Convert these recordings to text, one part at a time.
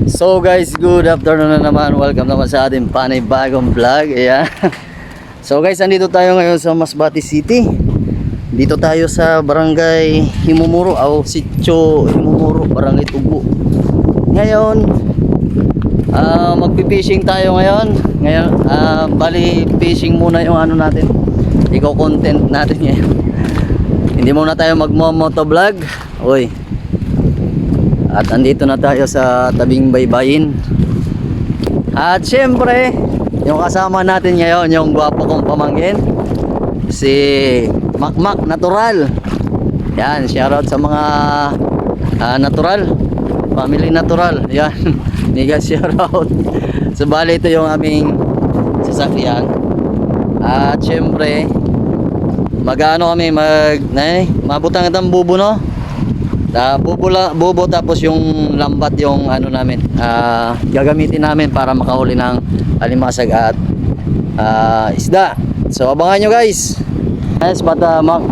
So guys, good afternoon na naman. Welcome naman sa ating panibagong vlog. Ayan. So guys, andito tayo ngayon sa Masbate City. Dito tayo sa Barangay Himumuro o Sitio Himumuro, Barangay Tugo. Ngayon, magpi-fishing tayo ngayon. Bali fishing muna yung ano natin. Ikaw content natin ngayon. Hindi muna tayo magmo-motovlog. Oy. At andito na tayo sa tabing baybayin. At syempre, yung kasama natin ngayon, yung gwapo kong pamangkin, si Makmak Natural. Yan, shoutout sa mga natural, family natural. Yan, mega shoutout. So bali ito yung aming sasakyan. At syempre, mag-ano kami, mabutang itang bubo, no? Bubo tapos yung lambat yung ano namin, gagamitin namin para makahuli ng alimasag at isda. So abangan nyo guys. Spot Mark.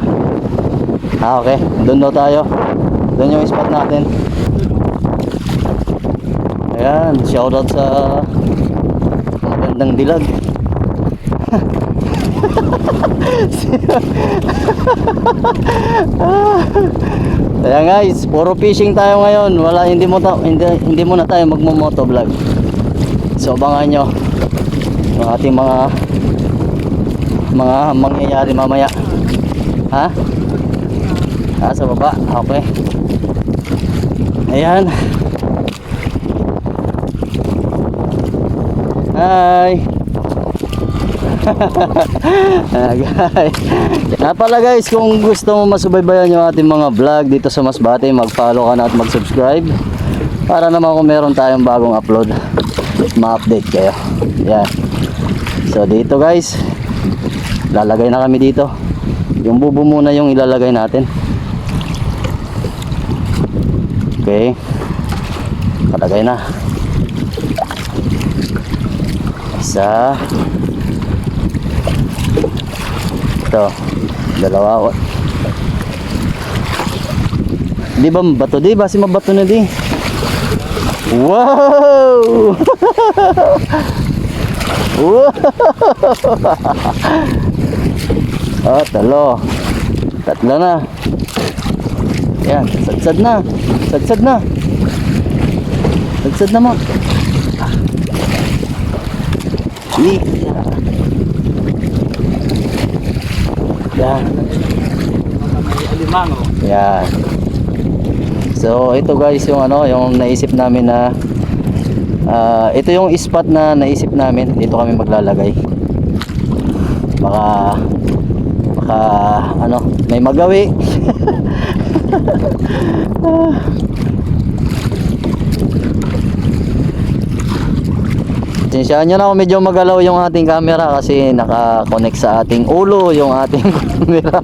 Okay, doon daw tayo. Doon yung spot natin. Ayan, shoutout sa magandang dilag. Kaya guys, puro fishing tayo ngayon. Hindi muna tayo magmo-motovlog. So abangan nyo ang ating mga mangyayari mamaya. Ha? Sa baba. Okay. Ayan. Hi. Pala guys, kung gusto mo masubaybayan yung ating mga vlog dito sa Masbate, mag-follow ka na at mag-subscribe para naman kung meron tayong bagong upload, ma-update kayo. Yan. So dito guys, lalagay na kami dito. Yung bubo muna yung ilalagay natin. Okay, palagay na. Isa. Ito, dalawa. Di ba mabato? Di ba? Si mabato na di. Wow! Wow! Oh, tatlo na. Yan, sadsad na. Sadsad na mo. Yan. Yan. So ito guys yung yung naisip namin na ito yung spot na naisip namin. Dito kami maglalagay. Baka may magawi. Sinsyahan nyo na kung medyo magalaw yung ating camera kasi naka-connect sa ating ulo yung ating camera.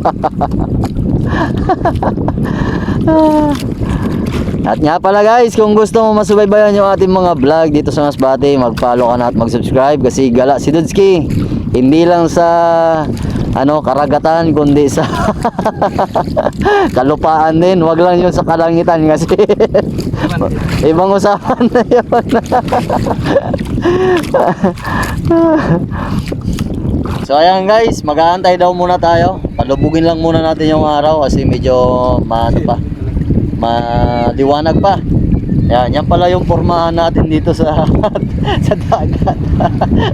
At nga pala guys, kung gusto mo masubaybayan yung ating mga vlog dito sa Masbate, mag-follow ka na at mag-subscribe kasi gala si Dudski. Hindi lang sa karagatan kundi sa kalupaan din. Wag lang yun sa kalangitan kasi ibang usapan na yun. So ayan guys, mag-aantay daw muna tayo. Palubugin lang muna natin yung araw kasi medyo maliwanag pa. Yan pala yung pormahan natin dito sa sa dagat.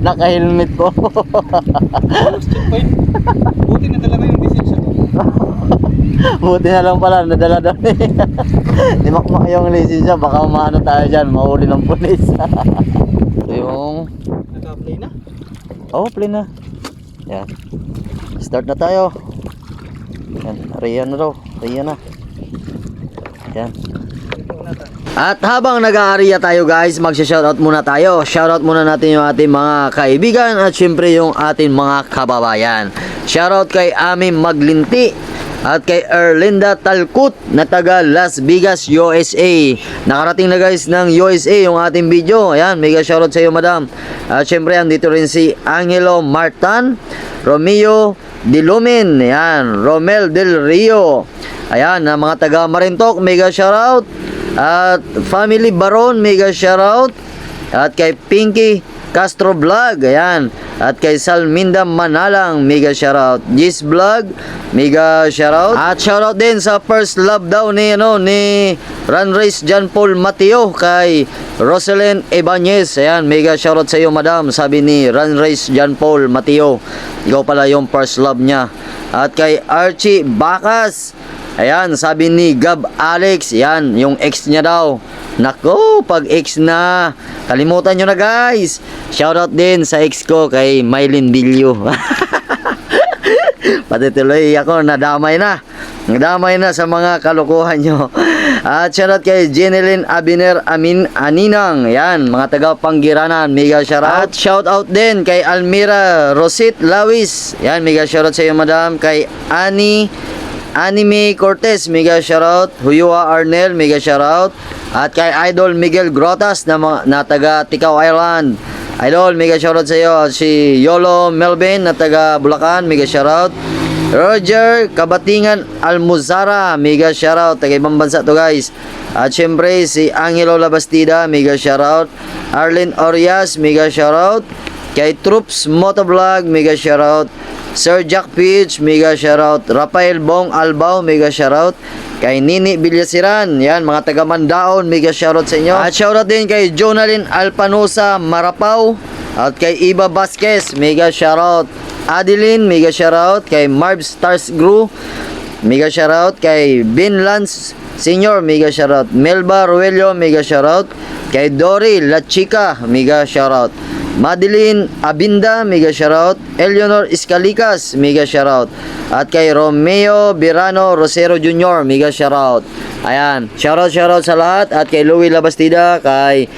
Naka-helmet po. Buti na talaga yung lisensya ko. Buti na lang pala, nadala daw ni Makmak yung lisensya. Baka maano tayo dyan, mahuli ng pulis. So yung naka-play na? Oo, play na. Yan, start na tayo. Yan, Riyan na daw. Riyan na. Yan. At habang nag-aariya tayo guys, magsha-shoutout muna tayo. Shoutout muna natin yung ating mga kaibigan at syempre yung ating mga kababayan. Shoutout kay Ami Maglinti at kay Erlinda Talkut na taga Las Vegas, USA. Nakarating na guys ng USA yung ating video. Ayan, mega shoutout sa iyo madam. At syempre andito rin si Angelo Martan, Romeo Dilumin, ayan, Romel Del Rio. Ayan, mga taga Marintok, mega shoutout. At Family Baron, mega shoutout. At kay Pinky Castro Vlog, ayan. At kay Salminda Manalang, mega shoutout. Gis Vlog, mega shoutout. At shoutout din sa first love daw ni Run Race John Paul Mateo kay Roselyn Ibanez. Ayan, mega shoutout sa iyo, madam. Sabi ni Run Race John Paul Mateo, ikaw pala yung first love niya. At kay Archie Bacas, ayan, sabi ni Gab Alex, yan, yung ex niya daw. Nako, pag ex na, kalimutan nyo na guys. Shoutout din sa ex ko kay Mylene Bilyo. Pati tuloy ako, nadamay na sa mga kalokohan nyo. At shoutout kay Jeneline Abiner Aninang, yan, mga taga Panggiranan, mega shoutout. At shoutout din kay Almira Rosit Lawis, yan, mega shoutout sa iyo, madam. Kay Anime Cortez, mega shoutout. Huyua Arnel, mega shoutout. At kay Idol Miguel Grotas na taga Tikaw Island, Idol, mega shoutout sa iyo. Si Yolo Melvin na taga Bulacan, mega shoutout. Roger Kabatingan Almuzara, mega shoutout, taga ibang bansa to guys. At syempre si Angelo Labastida, mega shoutout. Arlene Orias, mega shoutout. Kay Troops Motovlog, mega shoutout. Sir Jack Peach, mega shoutout. Rafael Bong Albao, mega shoutout. Kay Nini Bilyasiran, yan, mga taga Mandaon, mega shoutout sa inyo. At shoutout din kay Jonalyn Alpanosa Marapaw. At kay Iba Vasquez, mega shoutout. Adeline, mega shoutout. Kay Marv Stars Gru, mega shoutout. Kay Bin Lance Senior, mega shoutout. Melba Ruelio, mega shoutout. Kay Dory La Chica, mega shoutout. Madeline Abinda, mega shoutout. Eleanor Iscalicas, mega shoutout. At kay Romeo Birano Rosero Jr., mega shoutout. Ayan, shoutout sa lahat. At kay Louie Labastida, kay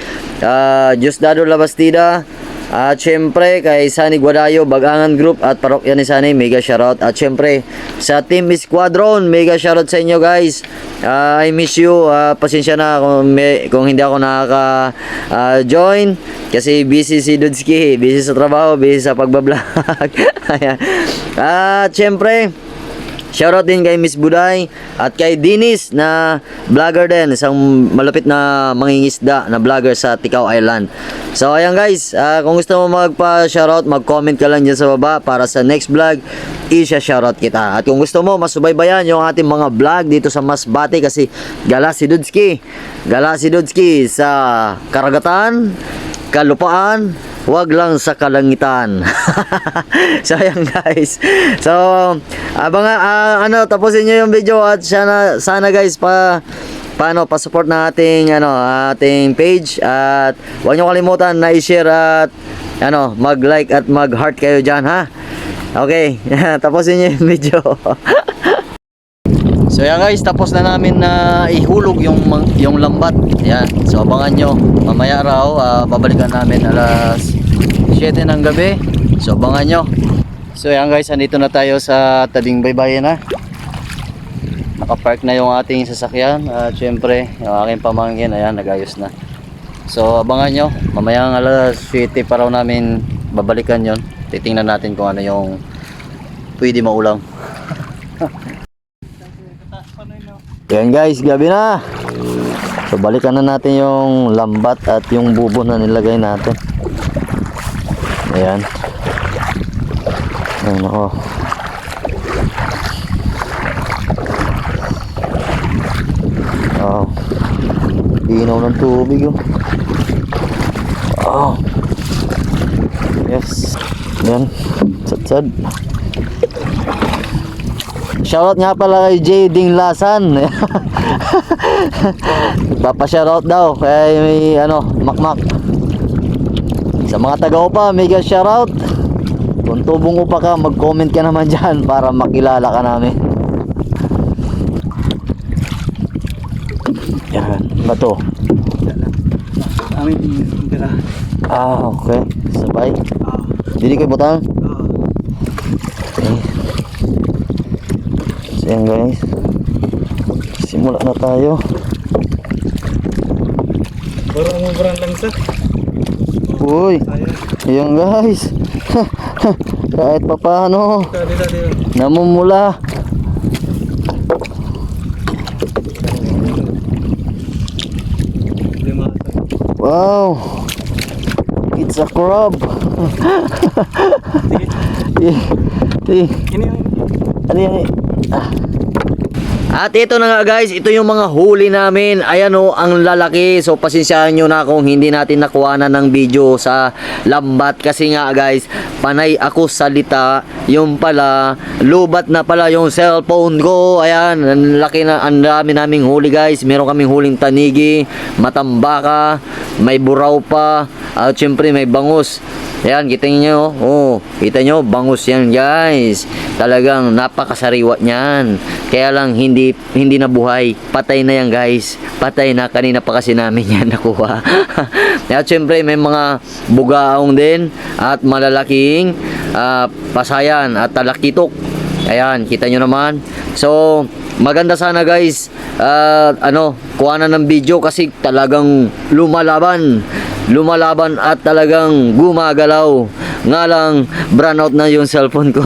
Diosdado Labastida. At syempre kay Sani Guadayo, Bagangan Group at Parokya ni Sani, mega shoutout. At syempre sa Team Squadron, mega shoutout sa inyo guys. I miss you. Pasensya na kung hindi ako nakaka-join kasi busy si Dudski, busy sa trabaho, busy sa pagbablog. Ayan. At syempre shoutout din kay Miss Buday at kay Dinis na vlogger din, isang malapit na mangingisda na vlogger sa Tikaw Island. So ayan guys, kung gusto mo magpa-shoutout, mag-comment ka lang dyan sa baba para sa next vlog, i-shoutout kita. At kung gusto mo, masubaybayan yung ating mga vlog dito sa Masbate kasi gala si Dudski sa karagatan, kalupaan, wag lang sa kalangitan. So ayan guys. So tapusin niyo yung video at sana guys pa-support na ating page at huwag niyo kalimutan na i-share at mag-like at mag-heart kayo diyan, ha. Okay. Tapusin niyo yung video. So yan guys, tapos na namin na ihulog yung lambat. Yan. So abangan nyo. Mamaya raw, babalikan namin alas 7 ng gabi. So abangan nyo. So yan guys, andito na tayo sa tabing baybayin na. Nakapark na yung ating sasakyan. At syempre, yung aking pamangkin, ayan, nagayos na. So abangan nyo. Mamaya alas 7 pa raw namin babalikan yon. Titingnan natin kung ano yung pwede maulang. Yan guys, gabi na. So balikan na natin yung lambat at yung bubo na nilagay natin. Ayan. Ayan ako. Oh. Inaw ng tubig oh. Oh. Yes. Ayan. Sad. Shoutout nga pala kay J. Ding Lasan. Papa-shoutout daw kay Makmak. Sa mga taga-upa, mega shoutout. Kung tubong upa ka, mag-comment ka naman dyan para makilala ka namin. Yan, bato. Amin tira. Okay. Sabay. Dili kayo butang? Okay. So yan guys, simula na tayo. Barang lang sa. Uy, yan guys. Kahit pa paano namumula. Wow. It's a crab. Sige. Eh, Ini yung... ano yan eh? At ito na nga guys, ito yung mga huli namin. Ayan o, ang lalaki. So pasensyahan nyo na kung hindi natin nakuha ng video sa lambat. Kasi nga guys, panay ako salita. Yung pala, lubat na pala yung cellphone ko. Ayan, ang laki na, ang dami naming huli guys. Meron kaming huling tanigi, matambaka, may buraw pa, at syempre may bangus. Ayan, kita nyo, oh, kita nyo, bangus yan guys. Talagang napakasariwa niyan. Kaya lang hindi nabuhay. Patay na yan guys. Patay na, kanina pa kasi namin yan nakuha. At syempre may mga bugaong din at malalaking pasayan at talakitok. Ayan, kita nyo naman. So, maganda sana guys, kuha na ng video kasi talagang lumalaban at talagang gumagalaw. Nga lang, brownout na yung cellphone ko.